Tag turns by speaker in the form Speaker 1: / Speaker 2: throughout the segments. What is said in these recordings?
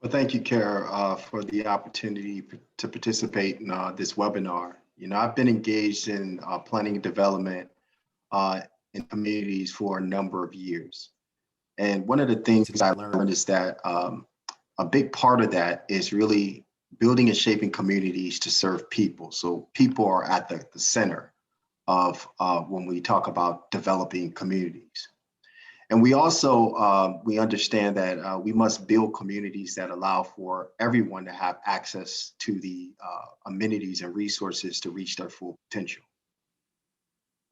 Speaker 1: Well, thank you, Kara, for the opportunity to participate in this webinar. I've been engaged in planning and development uh, in communities for a number of years. And one of the things I learned is that a big part of that is really building and shaping communities to serve people. So people are at the center of when we talk about developing communities. And we also we understand that we must build communities that allow for everyone to have access to the amenities and resources to reach their full potential.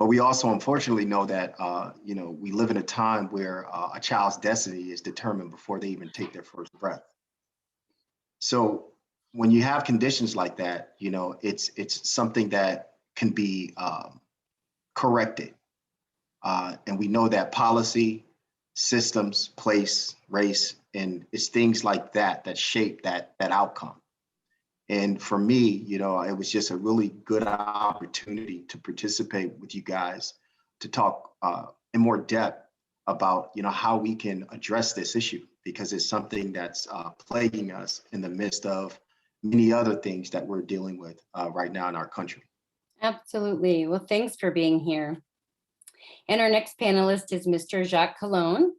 Speaker 1: But we also unfortunately know that we live in a time where a child's destiny is determined before they even take their first breath. So when you have conditions like that, it's something that can be corrected. And we know that policy, systems, place, race, and it's things like that that shape that outcome. And for me, it was just a really good opportunity to participate with you guys to talk in more depth about, how we can address this issue, because it's something that's plaguing us in the midst of many other things that we're dealing with right now in our country.
Speaker 2: Absolutely. Well, thanks for being here. And our next panelist is Mr. Jacques Colon.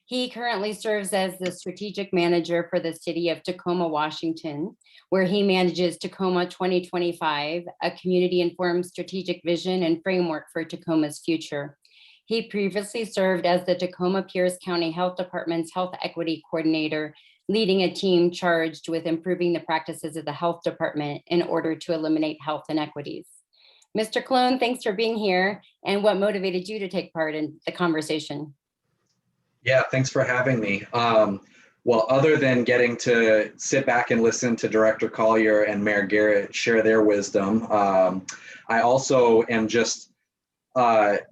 Speaker 2: He currently serves as the strategic manager for the city of Tacoma, Washington, where he manages Tacoma 2025, a community-informed strategic vision and framework for Tacoma's future. He previously served as the Tacoma Pierce County Health Department's Health Equity Coordinator, leading a team charged with improving the practices of the health department in order to eliminate health inequities. Mr. Colon, thanks for being here, and what motivated you to take part in the conversation?
Speaker 3: Yeah, thanks for having me. Well, other than getting to sit back and listen to Director Collier and Mayor Garrett share their wisdom, I also am just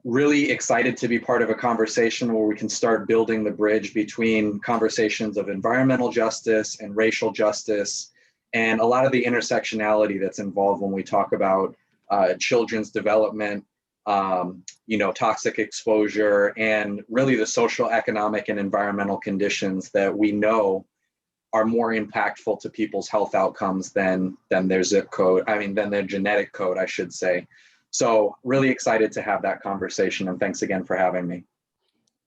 Speaker 3: really excited to be part of a conversation where we can start building the bridge between conversations of environmental justice and racial justice, and a lot of the intersectionality that's involved when we talk about children's development, toxic exposure, and really the social, economic, and environmental conditions that we know are more impactful to people's health outcomes than their zip code, than their genetic code, I should say. So really excited to have that conversation, and thanks again for having me.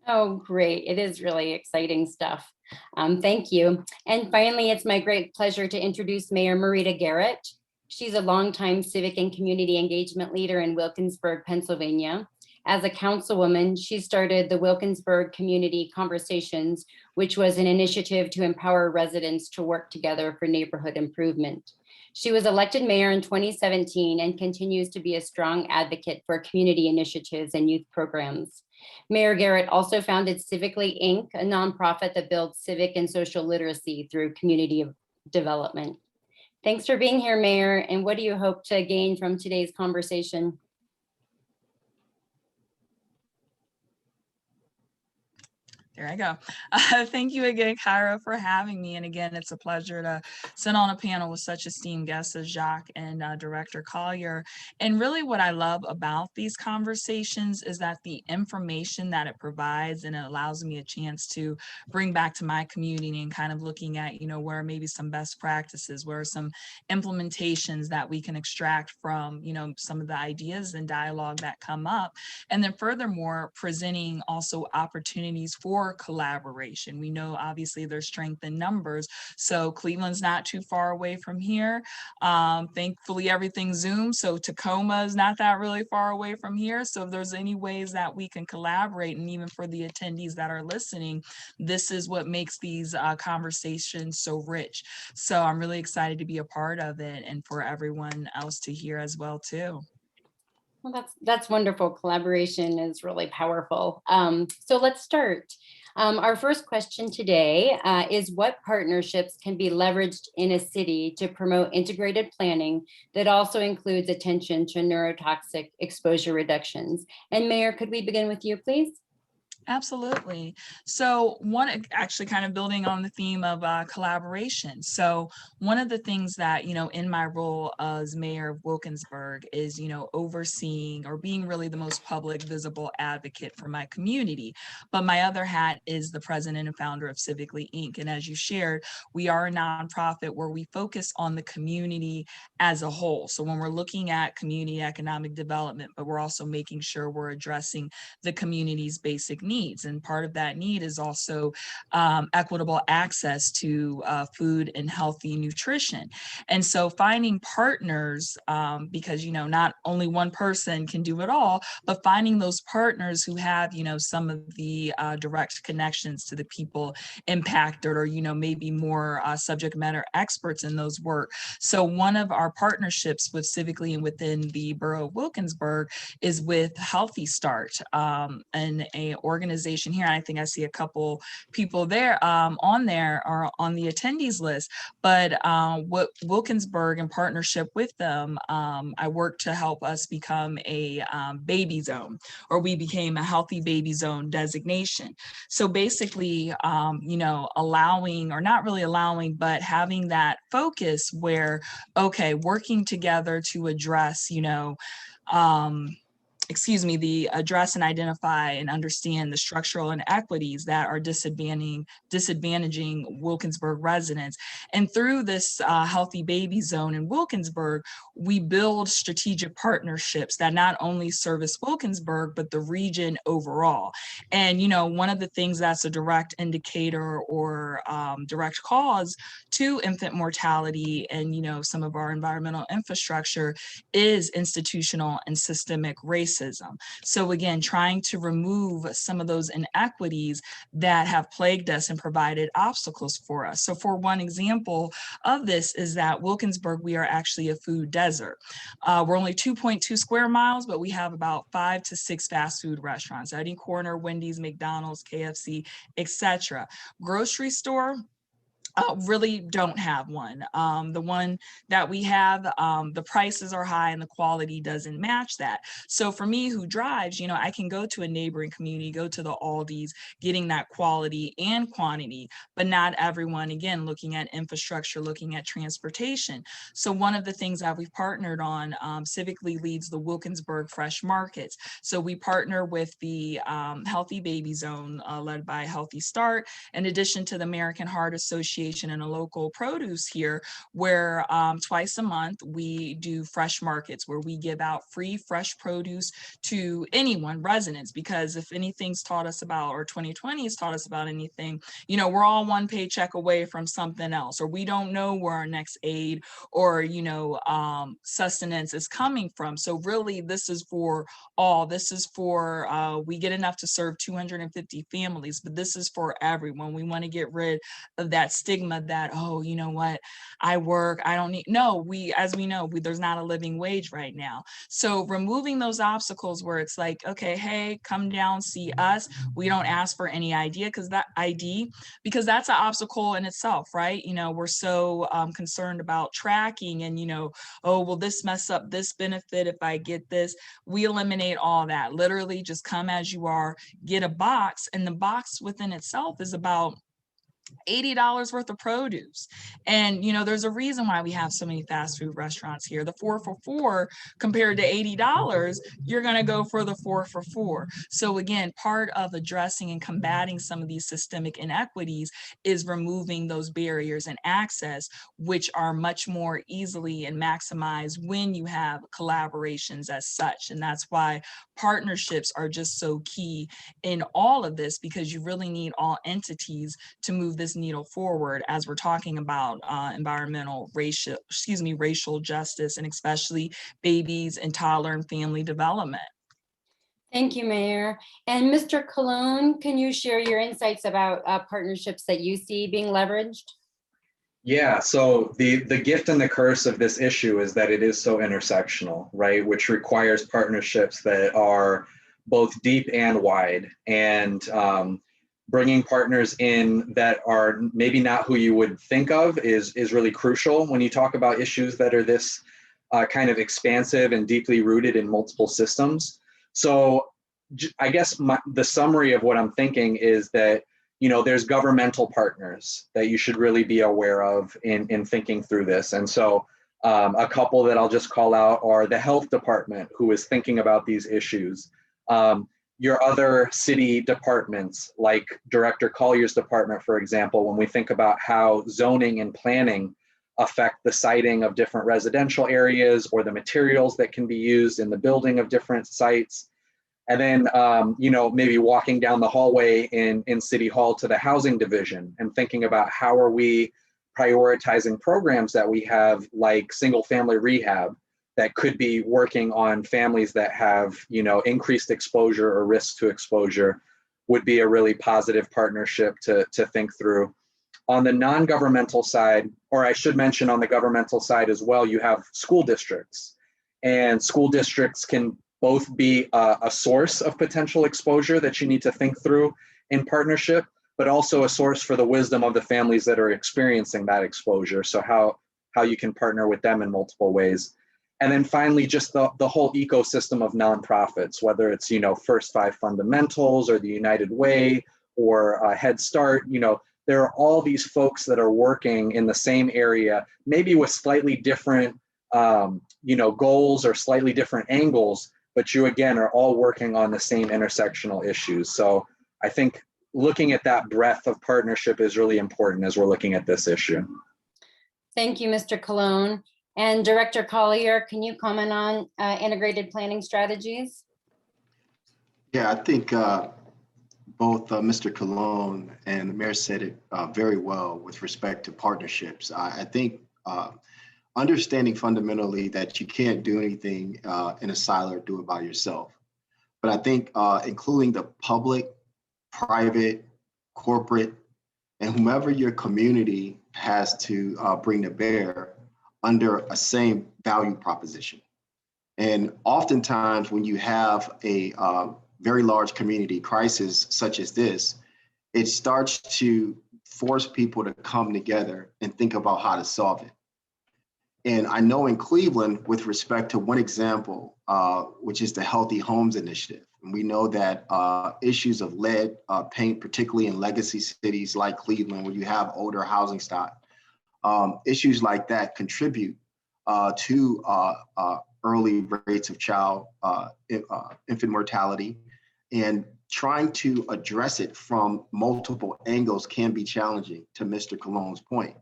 Speaker 2: Oh, great. It is really exciting stuff. Thank you. And finally, it's my great pleasure to introduce Mayor Marita Garrett. She's a longtime civic and community engagement leader in Wilkinsburg, Pennsylvania. As a councilwoman, she started the Wilkinsburg Community Conversations, which was an initiative to empower residents to work together for neighborhood improvement. She was elected mayor in 2017 and continues to be a strong advocate for community initiatives and youth programs. Mayor Garrett also founded Civically Inc., a nonprofit that builds civic and social literacy through community development. Thanks for being here, Mayor. And what do you hope to gain from today's conversation?
Speaker 4: There I go. Thank you again, Kyra, for having me. And again, it's a pleasure to sit on a panel with such esteemed guests as Jacques and Director Collier. And really what I love about these conversations is that the information that it provides, and it allows me a chance to bring back to my community and kind of looking at, where maybe some best practices, where are some implementations that we can extract from, some of the ideas and dialogue that come up. And then furthermore, presenting also opportunities for collaboration. We know obviously there's strength in numbers. So Cleveland's not too far away from here. Thankfully everything's Zoom. So Tacoma is not that really far away from here. So if there's any ways that we can collaborate, and even for the attendees that are listening, this is what makes these conversations so rich. So I'm really excited to be a part of it and for everyone else to hear as well too.
Speaker 2: Well, that's wonderful. Collaboration is really powerful. So let's start. Our first question today is, what partnerships can be leveraged in a city to promote integrated planning that also includes attention to neurotoxic exposure reductions? And Mayor, could we begin with you, please?
Speaker 4: Absolutely. So actually kind of building on the theme of collaboration. So one of the things that, in my role as mayor of Wilkinsburg is, overseeing or being really the most public visible advocate for my community. But my other hat is the president and founder of Civically Inc. And as you shared, we are a nonprofit where we focus on the community as a whole. So when we're looking at community economic development, but we're also making sure we're addressing the community's basic needs. And part of that need is also equitable access to food and healthy nutrition. And so finding partners, because, not only one person can do it all, but finding those partners who have, some of the direct connections to the people impacted or, maybe more subject matter experts in those work. So one of our partnerships with Civically and within the borough of Wilkinsburg is with Healthy Start, and a organization here. I think I see a couple people there on there or on the attendees list, but what Wilkinsburg in partnership with them, I worked to help us become a baby zone, or we became a healthy baby zone designation. So basically, allowing, or not really allowing, but having that focus where, okay, working together to address, the address and identify and understand the structural inequities that are disadvantaging Wilkinsburg residents. And through this Healthy Baby Zone in Wilkinsburg, we build strategic partnerships that not only service Wilkinsburg, but the region overall. And, one of the things that's a direct indicator or direct cause to infant mortality and, some of our environmental infrastructure is institutional and systemic racism. So again, trying to remove some of those inequities that have plagued us and provided obstacles for us. So for one example of this is that Wilkinsburg, we are actually a food desert. We're only 2.2 square miles, but we have about 5 to 6 fast food restaurants: Eddie Corner, Wendy's, McDonald's, KFC, etc. Grocery store, really don't have one. The one that we have, the prices are high and the quality doesn't match that. So for me who drives, I can go to a neighboring community, go to the Aldi's, getting that quality and quantity, but not everyone, again, looking at infrastructure, looking at transportation. So one of the things that we've partnered on, Civically leads the Wilkinsburg Fresh Markets. So we partner with the Healthy Baby Zone, led by Healthy Start, in addition to the American Heart Association and a local produce here, where twice a month we do fresh markets where we give out free fresh produce to anyone, residents, because if anything's taught us about, or 2020 has taught us about anything, we're all one paycheck away from something else, or we don't know where our next aid or, sustenance is coming from. So really this is for all. This is for, we get enough to serve 250 families, but this is for everyone. We want to get rid of that stigma that, oh, you know what, I work, I don't need, no, as we know, there's not a living wage right now. So removing those obstacles where it's like, okay, hey, come down, see us. We don't ask for any ID because that's an obstacle in itself, right? We're so concerned about tracking and, oh, will this mess up this benefit if I get this? We eliminate all that. Literally just come as you are, get a box, and the box within itself is about $80 worth of produce. And, there's a reason why we have so many fast food restaurants here. The 4 for $4 compared to $80, you're going to go for the 4 for $4. So again, part of addressing and combating some of these systemic inequities is removing those barriers and access, which are much more easily and maximized when you have collaborations as such. And that's why partnerships are just so key in all of this, because you really need all entities to move this needle forward as we're talking about racial justice, and especially babies and toddler and family development.
Speaker 2: Thank you, Mayor. And Mr. Colon, can you share your insights about partnerships that you see being leveraged?
Speaker 3: Yeah, so the gift and the curse of this issue is that it is so intersectional, right? Which requires partnerships that are both deep and wide, and bringing partners in that are maybe not who you would think of is really crucial when you talk about issues that are this kind of expansive and deeply rooted in multiple systems. So I guess the summary of what I'm thinking is that, there's governmental partners that you should really be aware of in thinking through this. And so a couple that I'll just call out are the health department, who is thinking about these issues. Your other city departments, like Director Collier's department, for example, when we think about how zoning and planning affect the siting of different residential areas or the materials that can be used in the building of different sites. And then, maybe walking down the hallway in City Hall to the housing division and thinking about how are we prioritizing programs that we have, like single family rehab, that could be working on families that have, increased exposure or risk to exposure, would be a really positive partnership to think through. On the non-governmental side, or I should mention on the governmental side as well, you have school districts. And school districts can both be a source of potential exposure that you need to think through in partnership, but also a source for the wisdom of the families that are experiencing that exposure. So how you can partner with them in multiple ways. And then finally, just the whole ecosystem of nonprofits, whether it's, First Five Fundamentals or the United Way or Head Start, there are all these folks that are working in the same area, maybe with slightly different, goals or slightly different angles, but you, again, are all working on the same intersectional issues. So I think looking at that breadth of partnership is really important as we're looking at this issue.
Speaker 2: Thank you, Mr. Colon. And Director Collier, can you comment on integrated planning strategies?
Speaker 1: Yeah, I think both Mr. Colon and the mayor said it very well with respect to partnerships. I think understanding fundamentally that you can't do anything in a silo or do it by yourself. But I think including the public, private, corporate, and whomever your community has to bring to bear under a same value proposition. And oftentimes when you have a very large community crisis such as this, it starts to force people to come together and think about how to solve it. And I know in Cleveland, with respect to one example, which is the Healthy Homes Initiative, and we know that issues of lead paint, particularly in legacy cities like Cleveland, where you have older housing stock, issues like that contribute to early rates of child infant mortality, and trying to address it from multiple angles can be challenging, to Mr. Colon's point.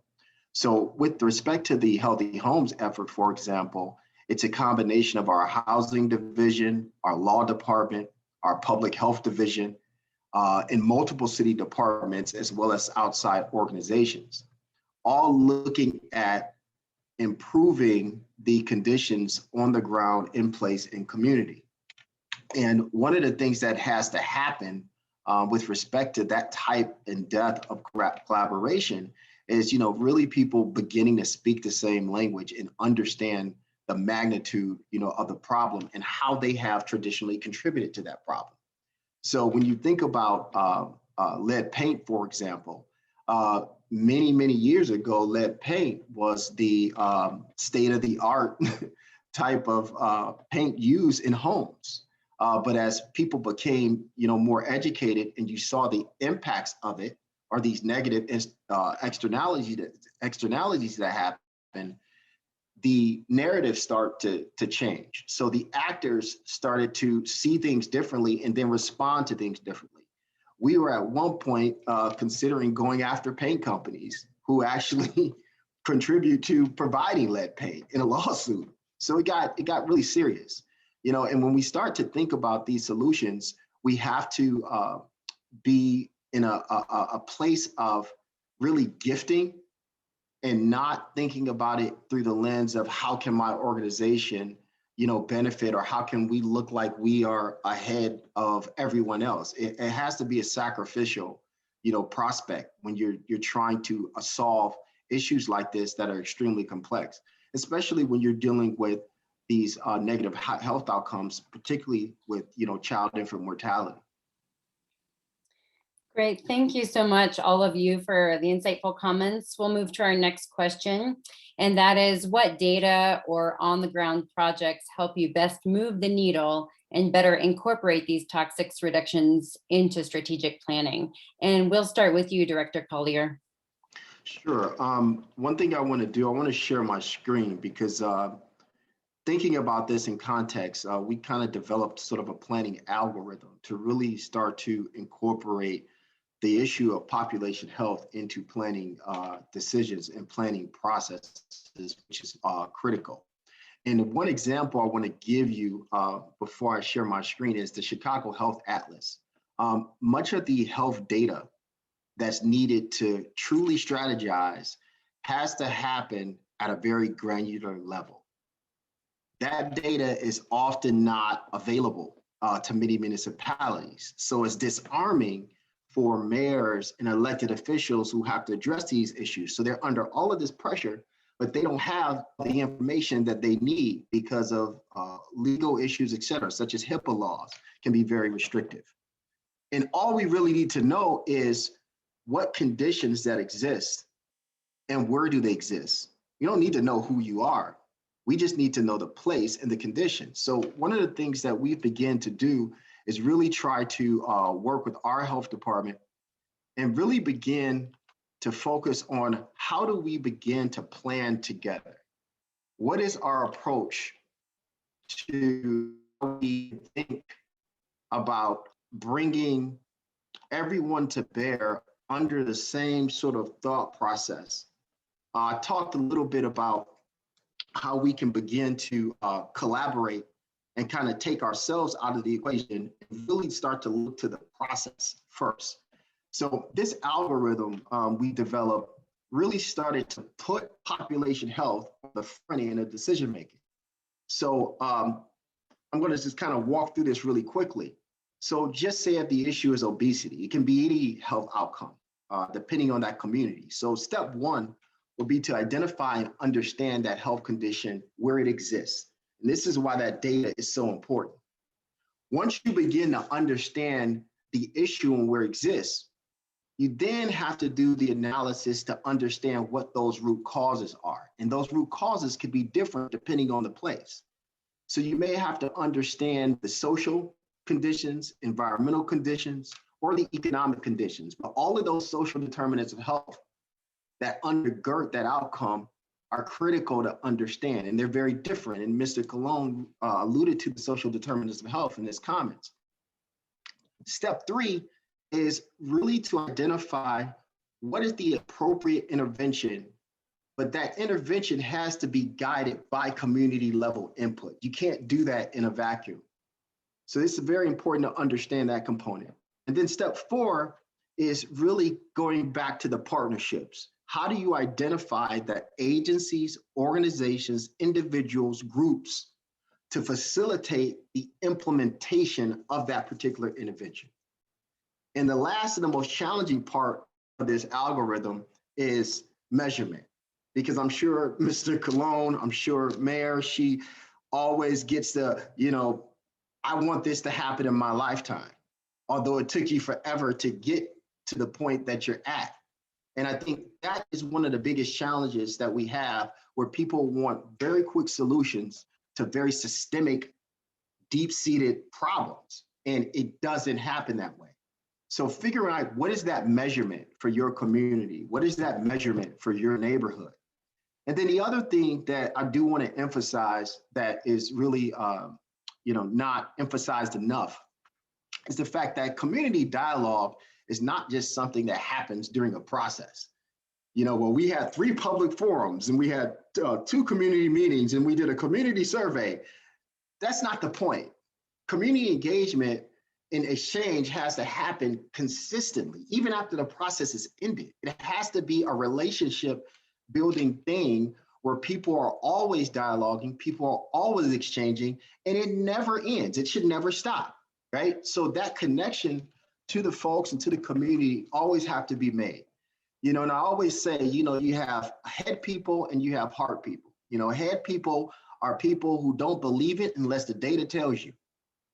Speaker 1: So with respect to the Healthy Homes effort, for example, it's a combination of our housing division, our law department, our public health division, and multiple city departments, as well as outside organizations, all looking at improving the conditions on the ground in place in community. And one of the things that has to happen with respect to that type and depth of collaboration is, really people beginning to speak the same language and understand the magnitude, of the problem and how they have traditionally contributed to that problem. So when you think about lead paint, for example, many, many years ago, lead paint was the state-of-the-art type of paint used in homes. But as people became, more educated and you saw the impacts of it, or these negative externalities that happen, the narrative start to change. So the actors started to see things differently and then respond to things differently. We were at one point considering going after paint companies who actually contribute to providing lead paint in a lawsuit. So it got really serious, and when we start to think about these solutions, we have to be in a place of really gifting and not thinking about it through the lens of how can my organization, benefit, or how can we look like we are ahead of everyone else. It has to be a sacrificial, prospect when you're trying to solve issues like this that are extremely complex, especially when you're dealing with these negative health outcomes, particularly with, child infant mortality.
Speaker 2: Great. Thank you so much, all of you, for the insightful comments. We'll move to our next question, and that is, what data or on-the-ground projects help you best move the needle and better incorporate these toxics reductions into strategic planning? And we'll start with you, Director Collier.
Speaker 1: Sure. One thing I want to do, I want to share my screen because thinking about this in context, we kind of developed sort of a planning algorithm to really start to incorporate the issue of population health into planning decisions and planning processes, which is critical. And one example I want to give you before I share my screen is the Chicago Health Atlas. Much of the health data that's needed to truly strategize has to happen at a very granular level. That data is often not available to many municipalities. So it's disarming for mayors and elected officials who have to address these issues. So they're under all of this pressure, but they don't have the information that they need because of legal issues, et cetera, such as HIPAA laws can be very restrictive. And all we really need to know is what conditions that exist and where do they exist. You don't need to know who you are. We just need to know the place and the conditions. So one of the things that we've begun to do is really try to work with our health department and really begin to focus on how do we begin to plan together? What is our approach to how we think about bringing everyone to bear under the same sort of thought process? I talked a little bit about how we can begin to collaborate and kind of take ourselves out of the equation and really start to look to the process first. So this algorithm we developed really started to put population health on the front end of decision making. So I'm going to just kind of walk through this really quickly. So just say if the issue is obesity, it can be any health outcome depending on that community. So step one will be to identify and understand that health condition where it exists. And this is why that data is so important. Once you begin to understand the issue and where it exists, you then have to do the analysis to understand what those root causes are. And those root causes could be different depending on the place. So you may have to understand the social conditions, environmental conditions, or the economic conditions. But all of those social determinants of health that undergird that outcome are critical to understand, and they're very different. And Mr. Colon alluded to the social determinants of health in his comments. Step three is really to identify what is the appropriate intervention, but that intervention has to be guided by community level input. You can't do that in a vacuum. So it's very important to understand that component. And then step four is really going back to the partnerships. How do you identify that agencies, organizations, individuals, groups to facilitate the implementation of that particular intervention? And the last and the most challenging part of this algorithm is measurement, because I'm sure Mr. Colon, I'm sure Mayor, she always gets the, I want this to happen in my lifetime, although it took you forever to get to the point that you're at. And I think that is one of the biggest challenges that we have, where people want very quick solutions to very systemic, deep-seated problems. And it doesn't happen that way. So figuring out what is that measurement for your community? What is that measurement for your neighborhood? And then the other thing that I do want to emphasize that is really not emphasized enough is the fact that community dialogue is not just something that happens during a process. We had 3 public forums and we had 2 community meetings and we did a community survey. That's not the point. Community engagement and exchange has to happen consistently, even after the process is ended. It has to be a relationship building thing where people are always dialoguing, people are always exchanging, and it never ends. It should never stop, right? So that connection to the folks and to the community always have to be made. And I always say, you have head people and you have heart people. Head people are people who don't believe it unless the data tells you.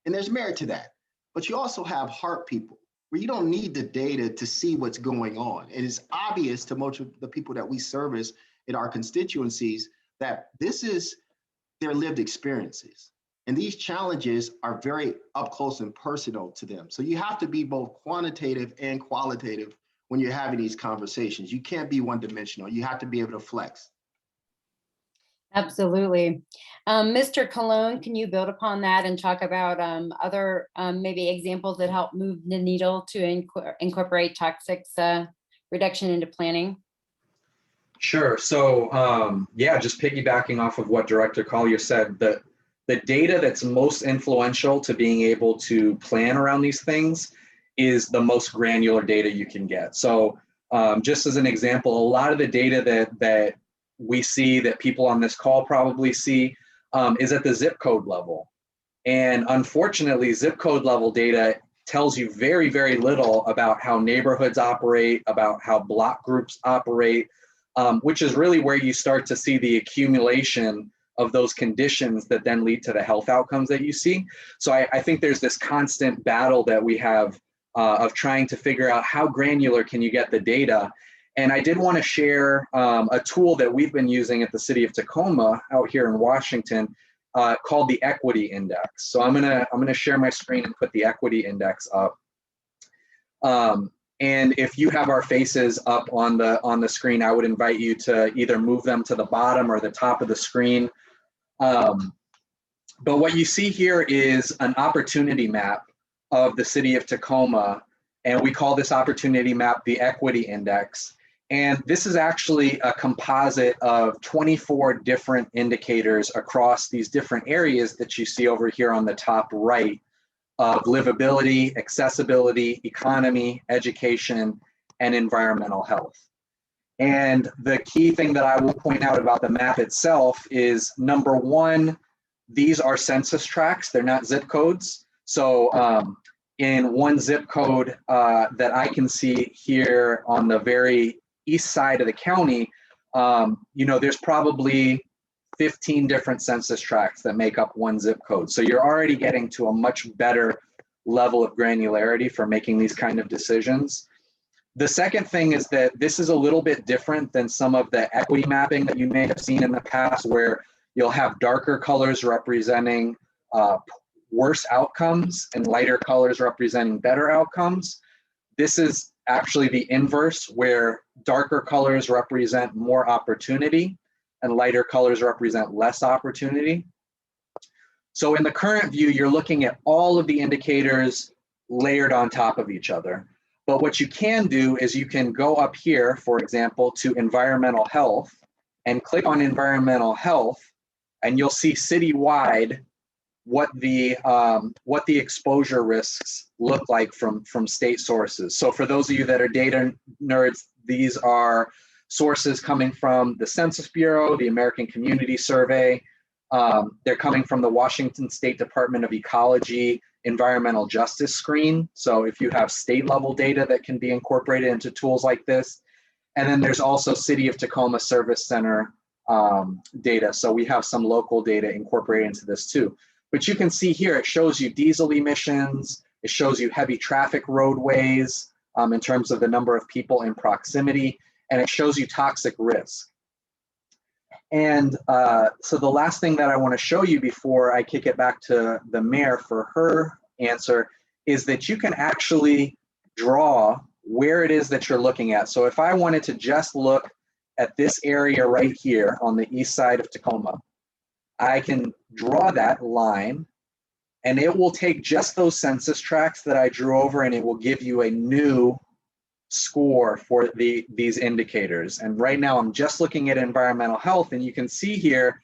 Speaker 1: And there's merit to that. But you also have heart people where you don't need the data to see what's going on. And it's obvious to most of the people that we service in our constituencies that this is their lived experiences. And these challenges are very up close and personal to them. So you have to be both quantitative and qualitative when you're having these conversations. You can't be one dimensional. You have to be able to flex.
Speaker 2: Absolutely. Mr. Cologne, can you build upon that and talk about other maybe examples that help move the needle to incorporate toxics reduction into planning?
Speaker 3: Sure. So yeah, just piggybacking off of what Director Collier said, the data that's most influential to being able to plan around these things is the most granular data you can get. So just as an example, a lot of the data that we see, that people on this call probably see, is at the zip code level. And unfortunately, zip code level data tells you very, very little about how neighborhoods operate, about how block groups operate, which is really where you start to see the accumulation of those conditions that then lead to the health outcomes that you see. So I think there's this constant battle that we have of trying to figure out how granular can you get the data. And I did want to share a tool that we've been using at the City of Tacoma out here in Washington called the Equity Index. So I'm gonna share my screen and put the Equity Index up. And if you have our faces up on the screen, I would invite you to either move them to the bottom or the top of the screen. But what you see here is an opportunity map of the City of Tacoma, and we call this opportunity map the Equity Index. And this is actually a composite of 24 different indicators across these different areas that you see over here on the top right of livability, accessibility, economy, education, and environmental health. And the key thing that I will point out about the map itself is, number one, these are census tracts, they're not zip codes. So in one zip code that I can see here on the very east side of the county, there's probably 15 different census tracts that make up one zip code. So you're already getting to a much better level of granularity for making these kind of decisions. The second thing is that this is a little bit different than some of the equity mapping that you may have seen in the past, where you'll have darker colors representing worse outcomes and lighter colors representing better outcomes. This is actually the inverse, where darker colors represent more opportunity and lighter colors represent less opportunity. So in the current view, you're looking at all of the indicators layered on top of each other. But what you can do is you can go up here, for example, to environmental health and click on environmental health, and you'll see citywide what the exposure risks look like from state sources. So for those of you that are data nerds, these are sources coming from the Census Bureau, the American Community Survey. They're coming from the Washington State Department of Ecology Environmental Justice Screen. So if you have state level data that can be incorporated into tools like this. And then there's also City of Tacoma Service Center data. So we have some local data incorporated into this too. But you can see here, it shows you diesel emissions, it shows you heavy traffic roadways in terms of the number of people in proximity, and it shows you toxic risk. And so the last thing that I want to show you before I kick it back to the mayor for her answer is that you can actually draw where it is that you're looking at. So if I wanted to just look at this area right here on the east side of Tacoma, I can draw that line, and it will take just those census tracts that I drew over, and it will give you a new score for these indicators. And right now I'm just looking at environmental health, and you can see here,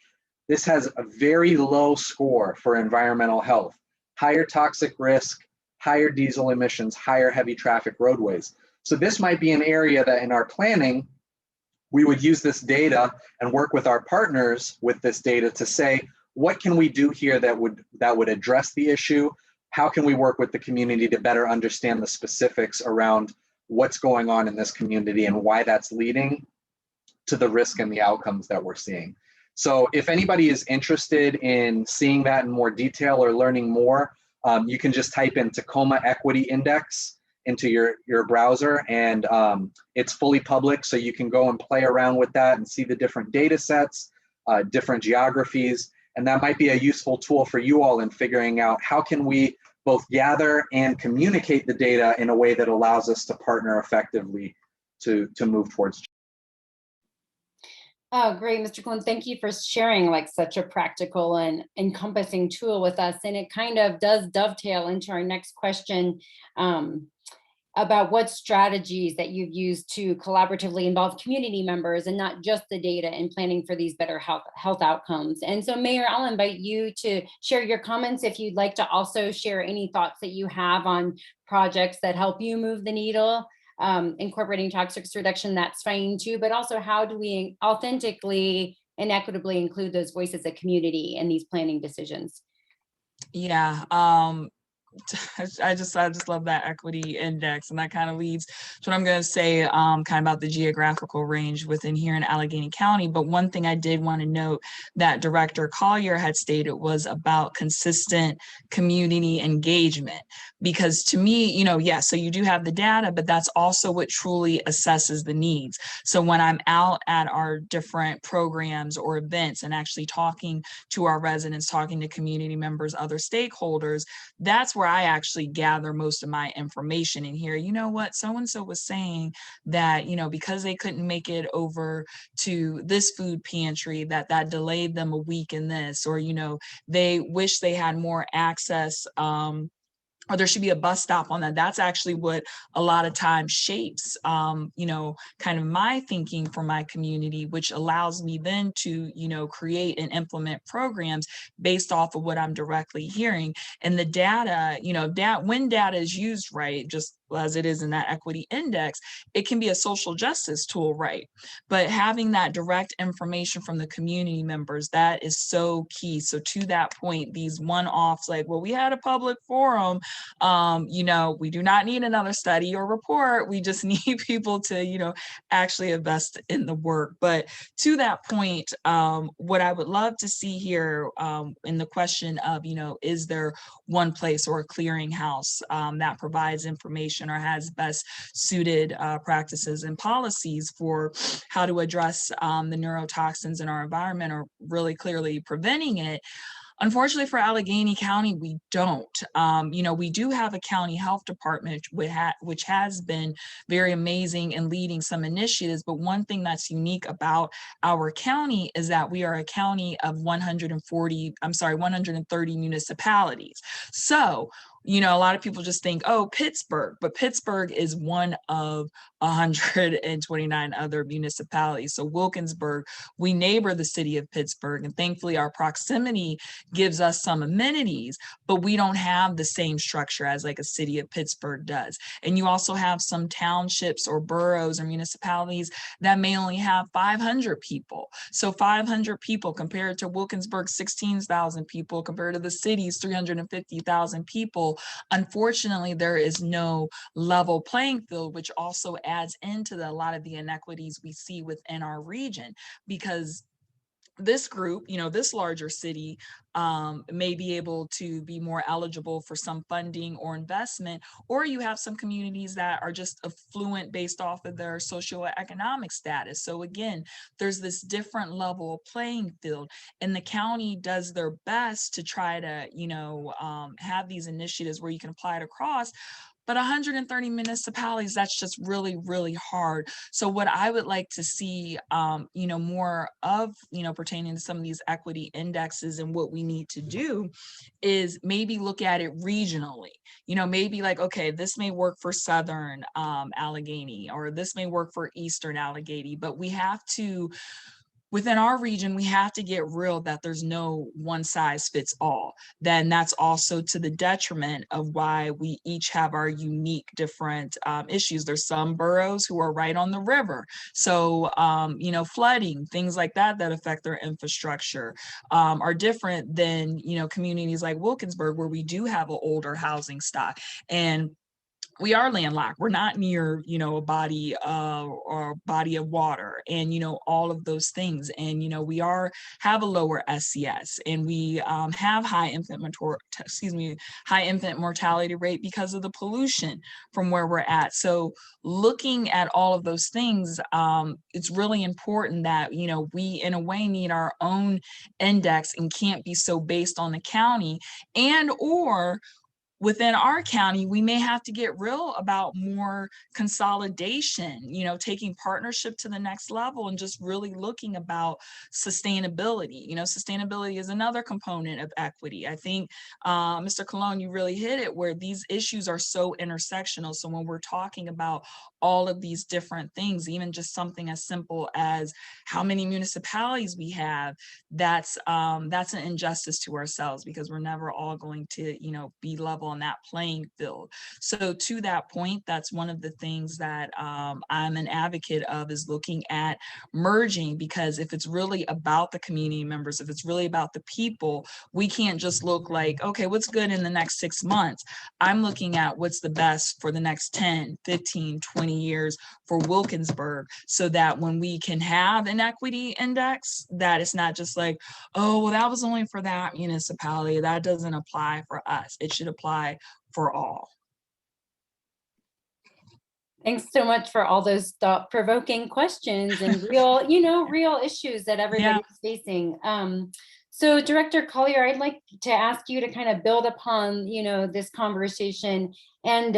Speaker 3: this has a very low score for environmental health, higher toxic risk, higher diesel emissions, higher heavy traffic roadways. So this might be an area that in our planning, we would use this data and work with our partners with this data to say, what can we do here that would address the issue? How can we work with the community to better understand the specifics around what's going on in this community and why that's leading to the risk and the outcomes that we're seeing? So if anybody is interested in seeing that in more detail or learning more, you can just type in Tacoma Equity Index into your browser, and it's fully public, so you can go and play around with that and see the different data sets, different geographies, And that might be a useful tool for you all in figuring out how can we both gather and communicate the data in a way that allows us to partner effectively to move towards.
Speaker 2: Oh, great, Mr. Cohen. Thank you for sharing like such a practical and encompassing tool with us. And it kind of does dovetail into our next question about what strategies that you've used to collaboratively involve community members and not just the data in planning for these better health outcomes. And so Mayor, I'll invite you to share your comments if you'd like to also share any thoughts that you have on projects that help you move the needle. Incorporating toxics reduction, that's fine too, but also how do we authentically and equitably include those voices of community in these planning decisions?
Speaker 4: Yeah, I just love that equity index, and that kind of leads to what I'm going to say kind of about the geographical range within here in Allegheny County. But one thing I did want to note that Director Collier had stated was about consistent community engagement, because to me, so you do have the data, but that's also what truly assesses the needs. So when I'm out at our different programs or events and actually talking to our residents, talking to community members, other stakeholders, that's where I actually gather most of my information in here. You know what, so-and-so was saying that, because they couldn't make it over to this food pantry, that delayed them a week in this, or, they wish they had more access, or there should be a bus stop on that. That's actually what a lot of times shapes, kind of my thinking for my community, which allows me then to, create and implement programs based off of what I'm directly hearing. And the data, when data is used right, just as it is in that equity index, it can be a social justice tool, right? But having that direct information from the community members, that is so key. So to that point, these one-offs like, well, we had a public forum, we do not need another study or report. We just need people to, actually invest in the work. But to that point, what I would love to see here in the question of, is there one place or a clearinghouse that provides information or has best suited practices and policies for how to address the neurotoxins in our environment, or really clearly preventing it. Unfortunately for Allegheny County, we don't. We do have a county health department which has been very amazing in leading some initiatives. But one thing that's unique about our county is that we are a county of 130 municipalities. So, a lot of people just think, oh, Pittsburgh, but Pittsburgh is one of 129 other municipalities. So Wilkinsburg, we neighbor the city of Pittsburgh, and thankfully our proximity gives us some amenities, but we don't have the same structure as like a city of Pittsburgh does. And you also have some townships or boroughs or municipalities that may only have 500 people. So 500 people compared to Wilkinsburg, 16,000 people, compared to the city's 350,000 people. Unfortunately, there is no level playing field, which also adds into a lot of the inequities we see within our region, because this group, this larger city may be able to be more eligible for some funding or investment, or you have some communities that are just affluent based off of their socioeconomic status. So again, there's this different level playing field, and the county does their best to try to, have these initiatives where you can apply it across. But 130 municipalities, that's just really, really hard. So what I would like to see, more of, pertaining to some of these equity indexes and what we need to do is maybe look at it regionally. Maybe like, okay, this may work for Southern Allegheny, or this may work for Eastern Allegheny, but we have to, within our region, we have to get real that there's no one size fits all. Then that's also to the detriment of why we each have our unique different issues. There's some boroughs who are right on the river. So, flooding, things like that affect their infrastructure are different than, communities like Wilkinsburg, where we do have an older housing stock. And we are landlocked. We're not near, you know, a body or a body of water, and, you know, all of those things. And, you know, we have a lower SCS, and we have high infant mortality rate because of the pollution from where we're at. So looking at all of those things, it's really important that, you know, we in a way need our own index and can't be so based on the county, and or within our county, we may have to get real about more consolidation, you know, taking partnership to the next level and just really looking about sustainability. You know, sustainability is another component of equity. I think, Mr. Colon, you really hit it, where these issues are so intersectional. So when we're talking about all of these different things, even just something as simple as how many municipalities we have, that's an injustice to ourselves, because we're never all going to, you know, be level on that playing field. So to that point, that's one of the things that I'm an advocate of, is looking at merging, because if it's really about the community members, if it's really about the people, we can't just look like, okay, what's good in the next 6 months? I'm looking at what's the best for the next 10, 15, 20 years for Wilkinsburg, so that when we can have an equity index, that it's not just like, oh, well, that was only for that municipality, that doesn't apply for us. It should apply for all.
Speaker 2: Thanks so much for all those thought-provoking questions and real, you know, real issues that everybody's facing. So Director Collier, I'd like to ask you to kind of build upon, you know, this conversation. And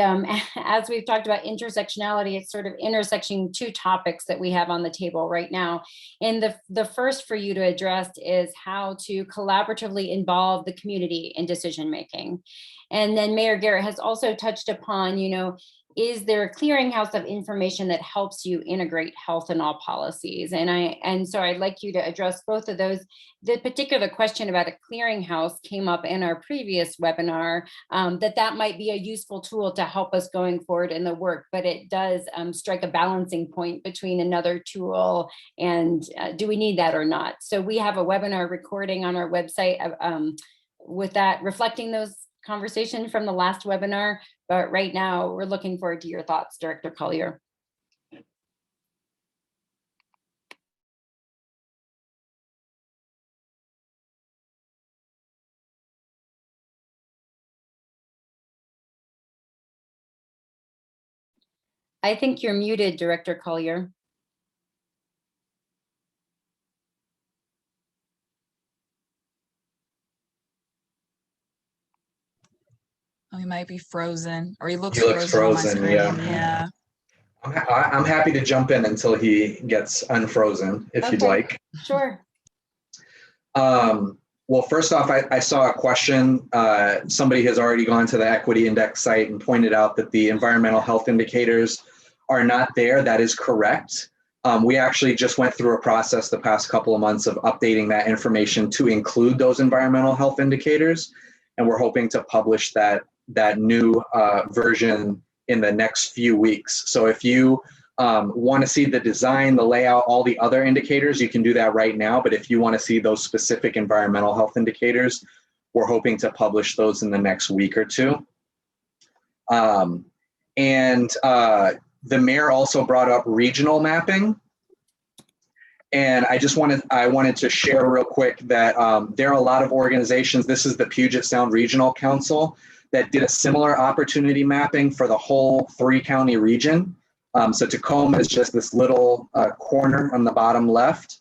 Speaker 2: as we've talked about intersectionality, it's sort of intersecting two topics that we have on the table right now. And the first for you to address is how to collaboratively involve the community in decision-making. And then Mayor Garrett has also touched upon, you know, is there a clearinghouse of information that helps you integrate health in all policies? And so I'd like you to address both of those. The particular question about a clearinghouse came up in our previous webinar, that might be a useful tool to help us going forward in the work, but it does strike a balancing point between another tool and do we need that or not? So we have a webinar recording on our website with that, reflecting those conversation from the last webinar, but right now we're looking forward to your thoughts, Director Collier. I think you're muted, Director Collier.
Speaker 4: Oh, he might be frozen, or he looks
Speaker 3: frozen
Speaker 4: on my screen.
Speaker 3: yeah. I'm happy to jump in until he gets unfrozen, if you'd like.
Speaker 2: Sure.
Speaker 3: Well, first off, I saw a question. Somebody has already gone to the Equity Index site and pointed out that the environmental health indicators are not there. That is correct. We actually just went through a process the past couple of months of updating that information to include those environmental health indicators. And we're hoping to publish that new version in the next few weeks. So if you want to see the design, the layout, all the other indicators, you can do that right now. But if you want to see those specific environmental health indicators, we're hoping to publish those in the next week or two. The mayor also brought up regional mapping. And I wanted to share real quick that there are a lot of organizations. This is the Puget Sound Regional Council that did a similar opportunity mapping for the whole 3-county region. So Tacoma is just this little corner on the bottom left,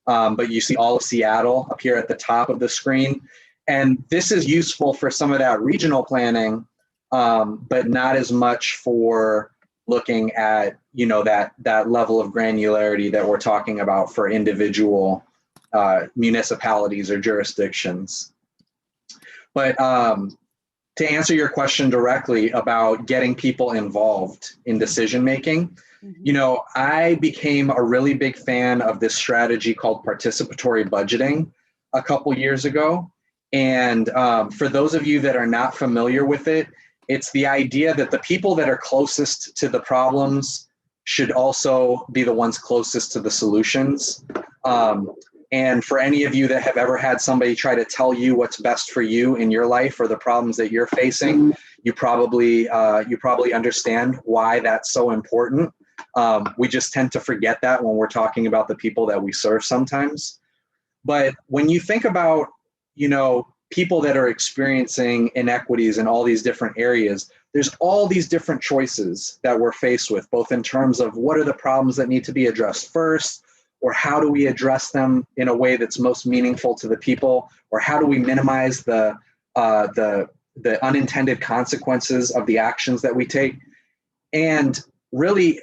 Speaker 3: but you see all of Seattle up here at the top of the screen. And this is useful for some of that regional planning, but not as much for looking at, you know, that level of granularity that we're talking about for individual municipalities or jurisdictions. But to answer your question directly about getting people involved in decision making, you know, I became a really big fan of this strategy called participatory budgeting a couple years ago. And for those of you that are not familiar with it, it's the idea that the people that are closest to the problems should also be the ones closest to the solutions. And for any of you that have ever had somebody try to tell you what's best for you in your life or the problems that you're facing, You probably understand why that's so important. We just tend to forget that when we're talking about the people that we serve sometimes. But when you think about, people that are experiencing inequities in all these different areas, there's all these different choices that we're faced with, both in terms of what are the problems that need to be addressed first, or how do we address them in a way that's most meaningful to the people, or how do we minimize the unintended consequences of the actions that we take. And really,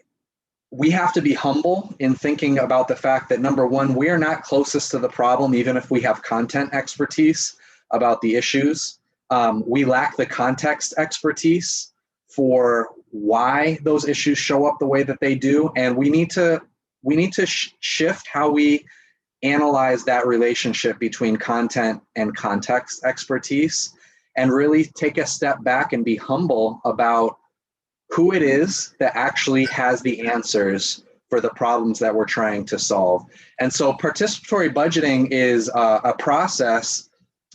Speaker 3: we have to be humble in thinking about the fact that, number one, we are not closest to the problem, even if we have content expertise about the issues. We lack the context expertise for why those issues show up the way that they do. And we need to shift how we analyze that relationship between content and context expertise, and really take a step back and be humble about who it is that actually has the answers for the problems that we're trying to solve. And so participatory budgeting is a process,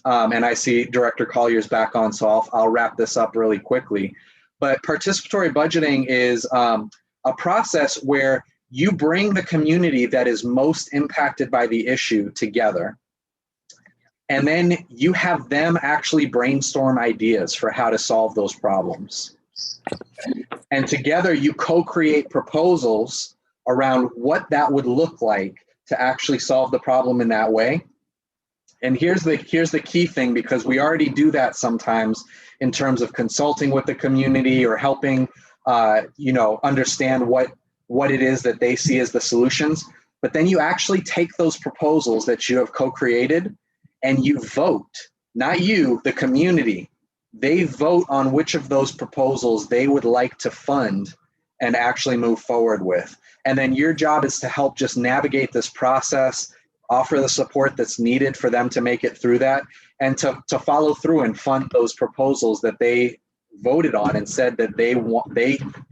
Speaker 3: and I see Director Collier's back on, so I'll wrap this up really quickly. But participatory budgeting is a process where you bring the community that is most impacted by the issue together, and then you have them actually brainstorm ideas for how to solve those problems. And together you co-create proposals around what that would look like to actually solve the problem in that way. And here's the key thing, because we already do that sometimes in terms of consulting with the community or helping understand what it is that they see as the solutions. But then you actually take those proposals that you have co-created and you vote, not you, the community. They vote on which of those proposals they would like to fund and actually move forward with. And then your job is to help just navigate this process, offer the support that's needed for them to make it through that, and to follow through and fund those proposals that they voted on and said that they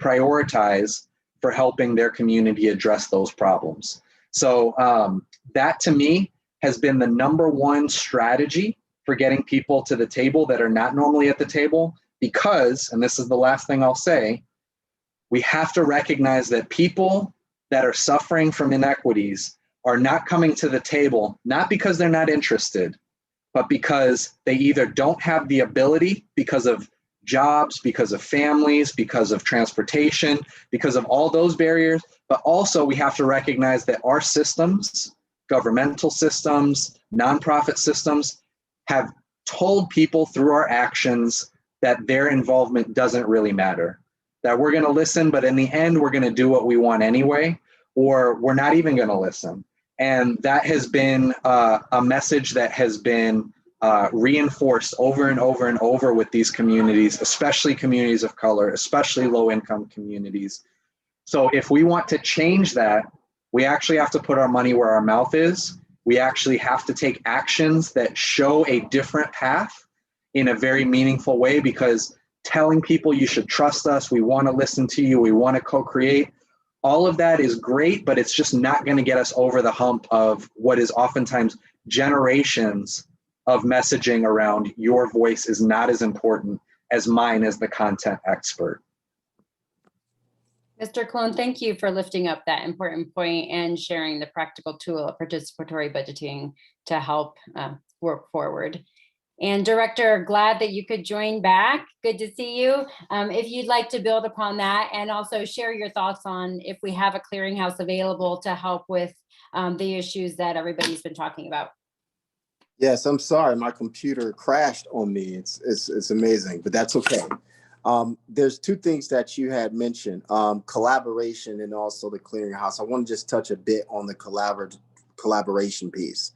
Speaker 3: prioritize for helping their community address those problems. So that to me has been the number one strategy for getting people to the table that are not normally at the table, because, and this is the last thing I'll say, we have to recognize that people that are suffering from inequities are not coming to the table, not because they're not interested, but because they either don't have the ability because of jobs, because of families, because of transportation, because of all those barriers. But also we have to recognize that our systems, governmental systems, nonprofit systems, have told people through our actions that their involvement doesn't really matter, that we're going to listen, but in the end, we're going to do what we want anyway, or we're not even going to listen. And that has been a message that has been reinforced over and over and over with these communities, especially communities of color, especially low-income communities. So if we want to change that, we actually have to put our money where our mouth is. We actually have to take actions that show a different path in a very meaningful way, because telling people you should trust us, we want to listen to you, we want to co-create, all of that is great, but it's just not going to get us over the hump of what is oftentimes generations of messaging around your voice is not as important as mine as the content expert.
Speaker 2: Mr. Clone, thank you for lifting up that important point and sharing the practical tool of participatory budgeting to help work forward. And Director, glad that you could join back. Good to see you. If you'd like to build upon that and also share your thoughts on if we have a clearinghouse available to help with the issues that everybody's been talking about.
Speaker 5: Yes, I'm sorry, my computer crashed on me. It's amazing, but that's okay. There's two things that you had mentioned, collaboration and also the clearinghouse. I want to just touch a bit on the collaboration piece.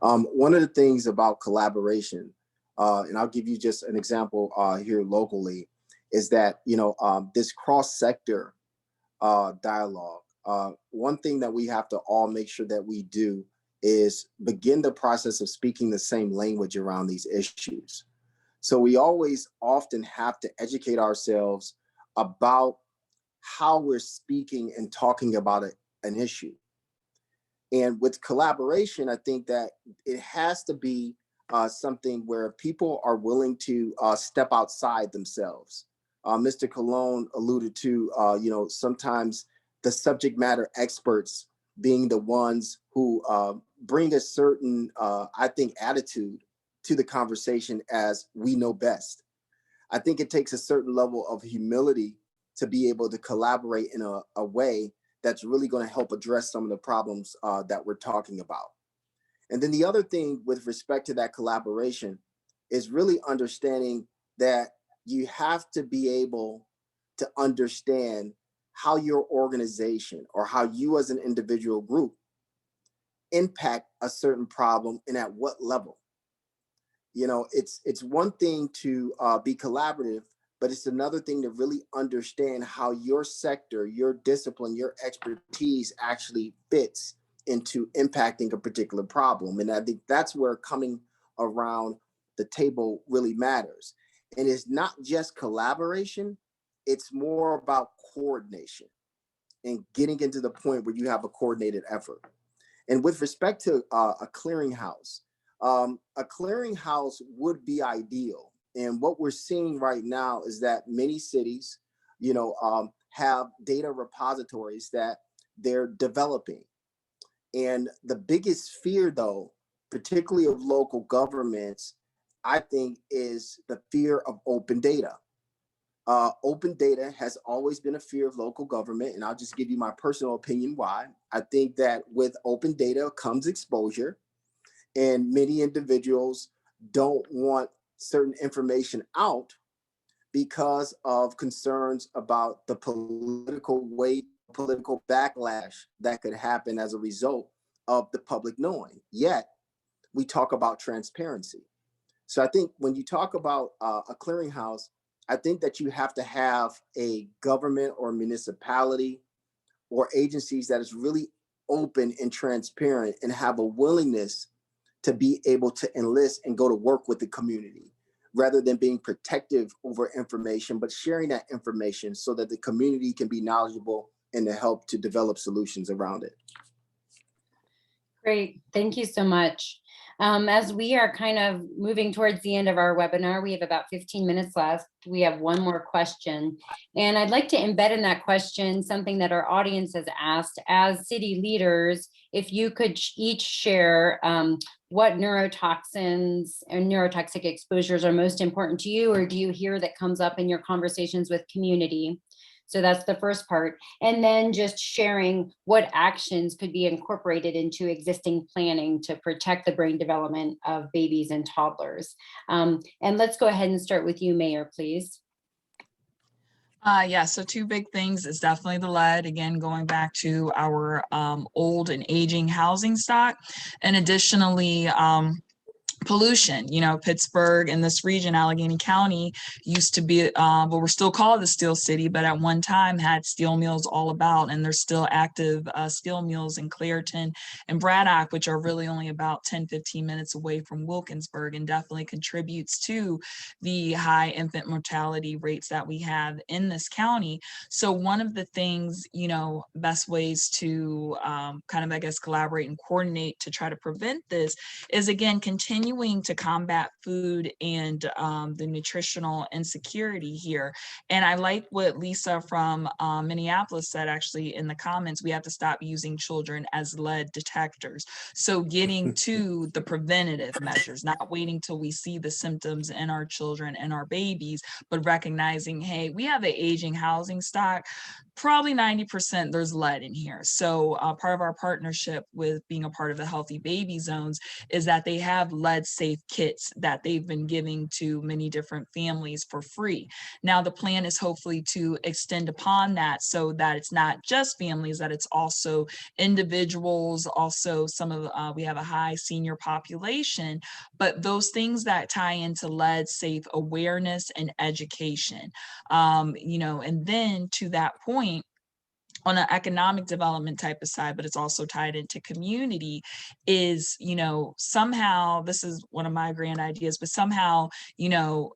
Speaker 5: One of the things about collaboration, and I'll give you just an example here locally, is that, this cross-sector dialogue, one thing that we have to all make sure that we do is begin the process of speaking the same language around these issues. So we often have to educate ourselves about how we're speaking and talking about an issue. And with collaboration, I think that it has to be something where people are willing to step outside themselves. Mr. Cologne alluded to, sometimes the subject matter experts being the ones who bring a certain, I think, attitude to the conversation as we know best. I think it takes a certain level of humility to be able to collaborate in a way that's really going to help address some of the problems that we're talking about. And then the other thing with respect to that collaboration is really understanding that you have to be able to understand how your organization or how you as an individual group impact a certain problem and at what level. It's one thing to be collaborative, but it's another thing to really understand how your sector, your discipline, your expertise actually fits into impacting a particular problem. And I think that's where coming around the table really matters. And it's not just collaboration, it's more about coordination and getting into the point where you have a coordinated effort. And with respect to a clearinghouse would be ideal. And what we're seeing right now is that many cities, have data repositories that they're developing. And the biggest fear, though, particularly of local governments, I think, is the fear of open data. Open data has always been a fear of local government, and I'll just give you my personal opinion why. I think that with open data comes exposure, and many individuals don't want certain information out because of concerns about the political weight, political backlash that could happen as a result of the public knowing. Yet, we talk about transparency. So I think when you talk about a clearinghouse, I think that you have to have a government or municipality or agencies that is really open and transparent and have a willingness to be able to enlist and go to work with the community rather than being protective over information, but sharing that information so that the community can be knowledgeable and to help to develop solutions around it.
Speaker 2: Great, thank you so much. As we are kind of moving towards the end of our webinar, we have about 15 minutes left. We have one more question, and I'd like to embed in that question something that our audience has asked. As city leaders, if you could each share what neurotoxins and neurotoxic exposures are most important to you, or do you hear that comes up in your conversations with community? So that's the first part. And then just sharing what actions could be incorporated into existing planning to protect the brain development of babies and toddlers. And let's go ahead and start with you, Mayor, please.
Speaker 4: Yeah, so two big things is definitely the lead, again, going back to our old and aging housing stock. And additionally, pollution. Pittsburgh and this region, Allegheny County, used to be, but we're still called the Steel City, but at one time had steel mills all about, and there's still active steel mills in Clairton and Braddock, which are really only about 10-15 minutes away from Wilkinsburg, and definitely contributes to the high infant mortality rates that we have in this county. So one of the things, best ways to kind of, I guess, collaborate and coordinate to try to prevent this is, again, continuing to combat food and the nutritional insecurity here. And I like what Lisa from Minneapolis said, actually, in the comments. We have to stop using children as lead detectors. So getting to the preventative measures, not waiting till we see the symptoms in our children and our babies, but recognizing, hey, we have an aging housing stock. Probably 90% there's lead in here. So part of our partnership with being a part of the Healthy Baby Zones is that they have lead safe kits that they've been giving to many different families for free. Now the plan is hopefully to extend upon that so that it's not just families, that it's also individuals, also some of we have a high senior population, but those things that tie into lead safe awareness and education, and then to that point, on an economic development type of side, but it's also tied into community, is, somehow, this is one of my grand ideas, but somehow, making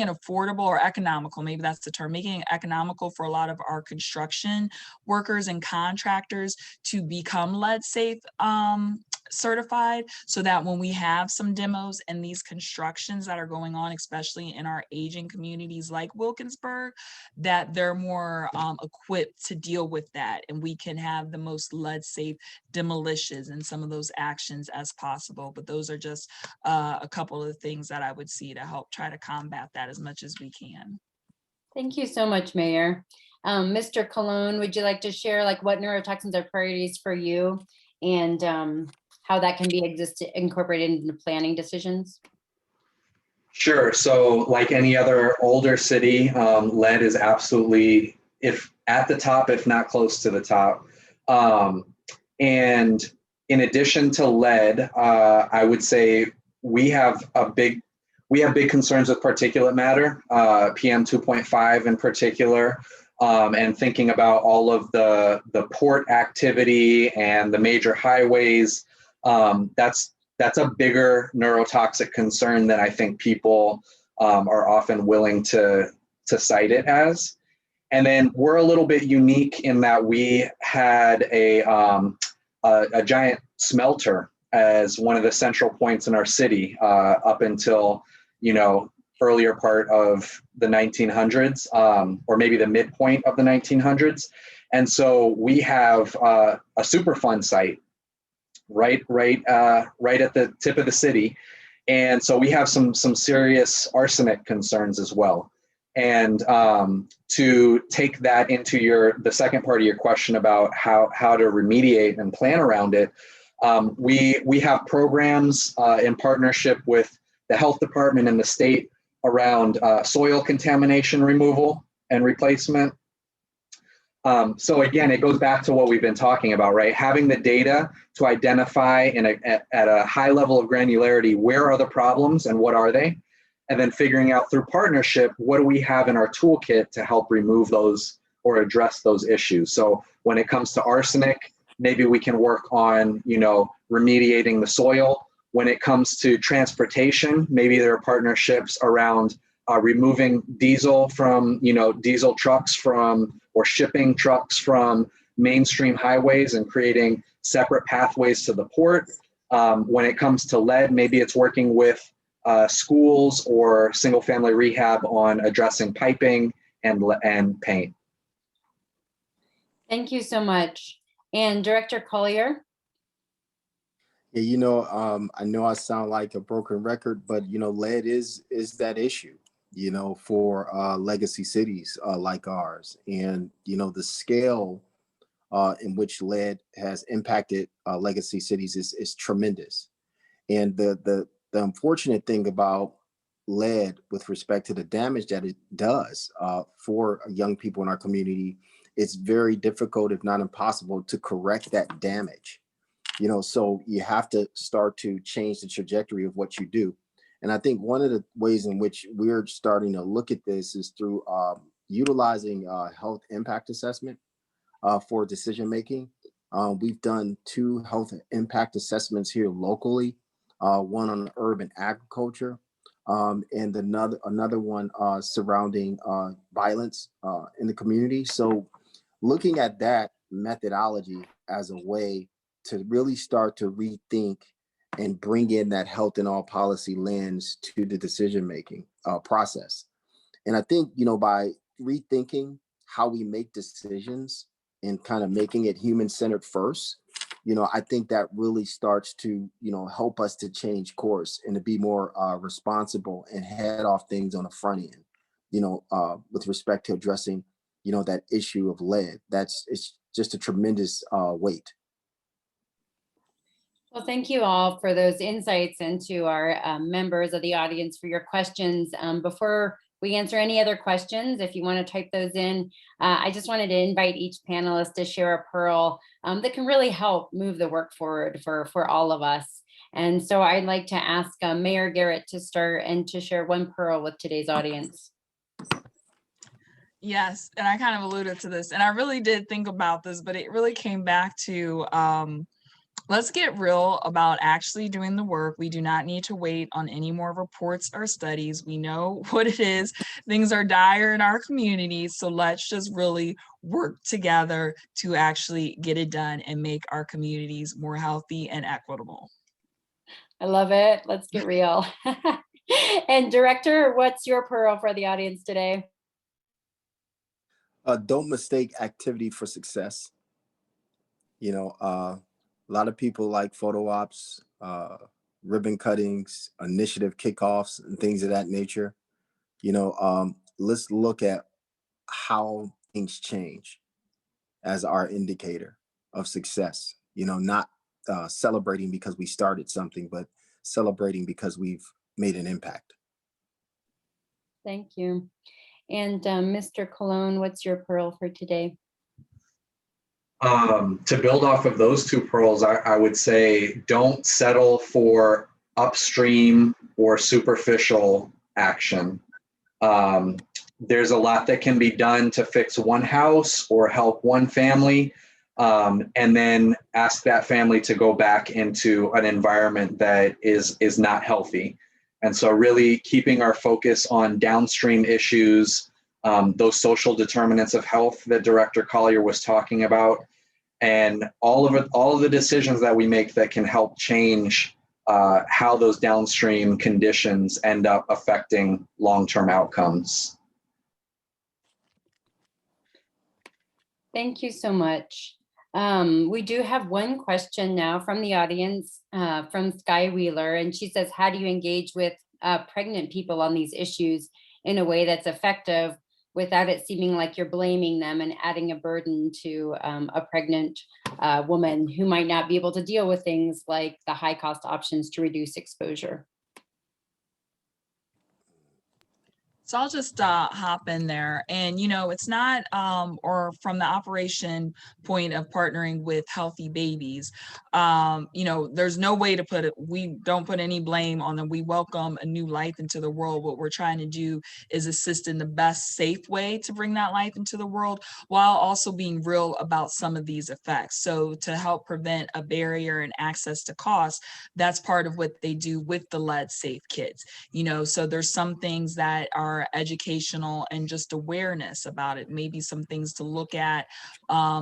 Speaker 4: it affordable or economical, maybe that's the term, making it economical for a lot of our construction workers and contractors to become lead safe certified, so that when we have some demos and these constructions that are going on, especially in our aging communities like Wilkinsburg, that they're more equipped to deal with that, and we can have the most lead safe demolitions and some of those actions as possible. But those are just a couple of the things that I would see to help try to combat that as much as we can.
Speaker 2: Thank you so much, Mayor. Mr. Cologne, would you like to share like what neurotoxins are priorities for you, and how that can be incorporated into planning decisions?
Speaker 3: Sure. So like any other older city, lead is absolutely, if at the top, if not close to the top. And in addition to lead, I would say we have big concerns with particulate matter, PM 2.5 in particular, and thinking about all of the port activity and the major highways. That's a bigger neurotoxic concern than I think people are often willing to cite it as. And then we're a little bit unique in that we had a giant smelter as one of the central points in our city up until, earlier part of the 1900s, or maybe the midpoint of the 1900s. And so we have a Superfund site right at the tip of the city. And so we have some serious arsenic concerns as well. And to take that into the second part of your question about how to remediate and plan around it, we have programs in partnership with the health department and the state around soil contamination removal and replacement. So again, it goes back to what we've been talking about, right? Having the data to identify at a high level of granularity, where are the problems and what are they? And then figuring out through partnership, what do we have in our toolkit to help remove those or address those issues? So when it comes to arsenic, maybe we can work on, remediating the soil. When it comes to transportation, maybe there are partnerships around removing diesel from, diesel trucks or shipping trucks from mainstream highways and creating separate pathways to the port. When it comes to lead, maybe it's working with schools or single family rehab on addressing piping and paint.
Speaker 2: Thank you so much. And Director Collier?
Speaker 5: Yeah, I know I sound like a broken record, but lead is that issue, for legacy cities like ours. And the scale in which lead has impacted legacy cities is tremendous. And the unfortunate thing about lead with respect to the damage that it does for young people in our community, it's very difficult, if not impossible, to correct that damage. So you have to start to change the trajectory of what you do. And I think one of the ways in which we're starting to look at this is through utilizing health impact assessment for decision making. We've done 2 health impact assessments here locally, one on urban agriculture, and another one surrounding violence in the community. So looking at that methodology as a way to really start to rethink and bring in that health and all policy lens to the decision-making process. And I think, by rethinking how we make decisions and kind of making it human-centered first, I think that really starts to, help us to change course and to be more responsible and head off things on the front end, with respect to addressing, that issue of lead. It's just a tremendous weight.
Speaker 2: Well, thank you all for those insights, and to our members of the audience for your questions. Before we answer any other questions, if you want to type those in, I just wanted to invite each panelist to share a pearl that can really help move the work forward for all of us. And so I'd like to ask Mayor Garrett to start and to share one pearl with today's audience.
Speaker 4: Yes, and I kind of alluded to this, and I really did think about this, but it really came back to let's get real about actually doing the work. We do not need to wait on any more reports or studies. We know what it is. Things are dire in our communities. So let's just really work together to actually get it done and make our communities more healthy and equitable.
Speaker 2: I love it. Let's get real. And Director, what's your pearl for the audience today?
Speaker 5: Don't mistake activity for success. A lot of people like photo ops, ribbon cuttings, initiative kickoffs, and things of that nature. Let's look at how things change as our indicator of success. Not celebrating because we started something, but celebrating because we've made an impact.
Speaker 2: Thank you. And Mr. Cologne, what's your pearl for today?
Speaker 3: To build off of those two pearls, I would say don't settle for upstream or superficial action. There's a lot that can be done to fix one house or help one family, and then ask that family to go back into an environment that is not healthy. And so really keeping our focus on downstream issues, those social determinants of health that Director Collier was talking about, and all of the decisions that we make that can help change how those downstream conditions end up affecting long-term outcomes.
Speaker 2: Thank you so much. We do have one question now from the audience, from Sky Wheeler, and she says, how do you engage with pregnant people on these issues in a way that's effective without it seeming like you're blaming them and adding a burden to a pregnant woman who might not be able to deal with things like the high cost options to reduce exposure?
Speaker 4: So I'll just hop in there. And, it's not, or from the operation point of partnering with Healthy Babies, there's no way to put it, we don't put any blame on them. We welcome a new life into the world. What we're trying to do is assist in the best safe way to bring that life into the world, while also being real about some of these effects. So to help prevent a barrier and access to cost, that's part of what they do with the Lead Safe Kids. So there's some things that are educational and just awareness about it, maybe some things to look at,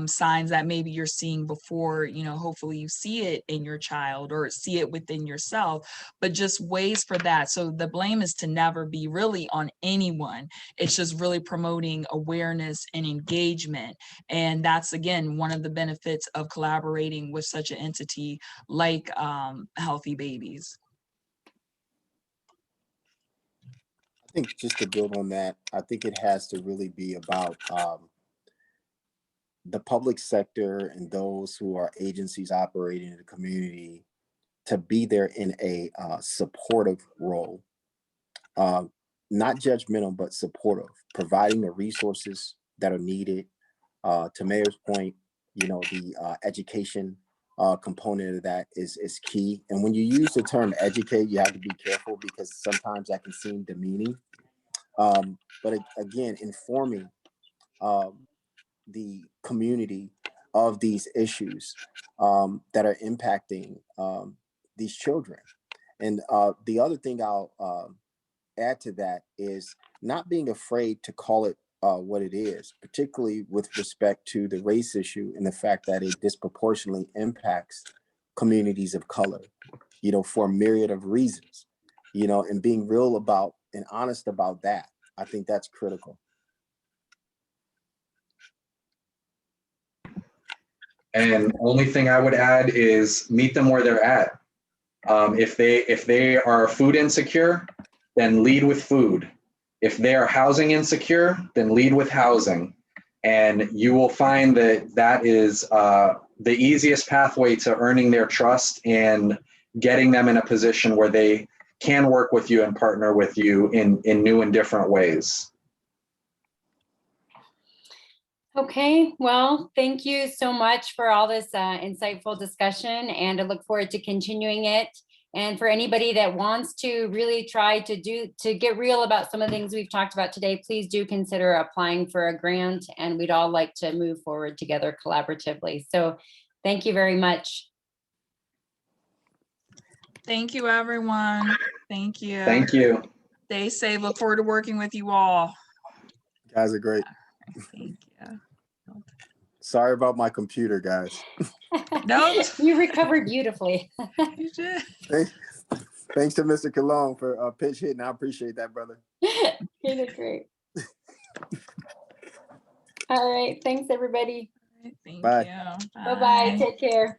Speaker 4: signs that maybe you're seeing before, hopefully you see it in your child or see it within yourself, but just ways for that. So the blame is to never be really on anyone. It's just really promoting awareness and engagement. And that's, again, one of the benefits of collaborating with such an entity like Healthy Babies.
Speaker 5: I think just to build on that, I think it has to really be about the public sector and those who are agencies operating in the community to be there in a supportive role, not judgmental, but supportive, providing the resources that are needed. To Mayor's point, the education component of that is key. And when you use the term educate, you have to be careful because sometimes that can seem demeaning. But again, informing the community of these issues that are impacting these children. And the other thing I'll add to that is not being afraid to call it what it is, particularly with respect to the race issue and the fact that it disproportionately impacts communities of color, for a myriad of reasons, and being real about and honest about that. I think that's critical.
Speaker 3: And only thing I would add is meet them where they're at. If they are food insecure, then lead with food. If they are housing insecure, then lead with housing. And you will find that is the easiest pathway to earning their trust and getting them in a position where they can work with you and partner with you in new and different ways.
Speaker 2: Okay, well, thank you so much for all this insightful discussion, and I look forward to continuing it. And for anybody that wants to really try to get real about some of the things we've talked about today, please do consider applying for a grant, and we'd all like to move forward together collaboratively. So thank you very much.
Speaker 4: Thank you, everyone. Thank you.
Speaker 3: Thank you.
Speaker 4: Stay safe. Look forward to working with you all.
Speaker 5: You guys are great.
Speaker 4: Thank you.
Speaker 5: Sorry about my computer, guys.
Speaker 4: Nope.
Speaker 2: You recovered beautifully.
Speaker 4: You did.
Speaker 5: Thanks to Mr. Cologne for pitch hitting. I appreciate that, brother.
Speaker 2: You did great. All right. Thanks, everybody.
Speaker 4: Thank
Speaker 5: Bye.
Speaker 4: you.
Speaker 2: Bye-bye. Take care.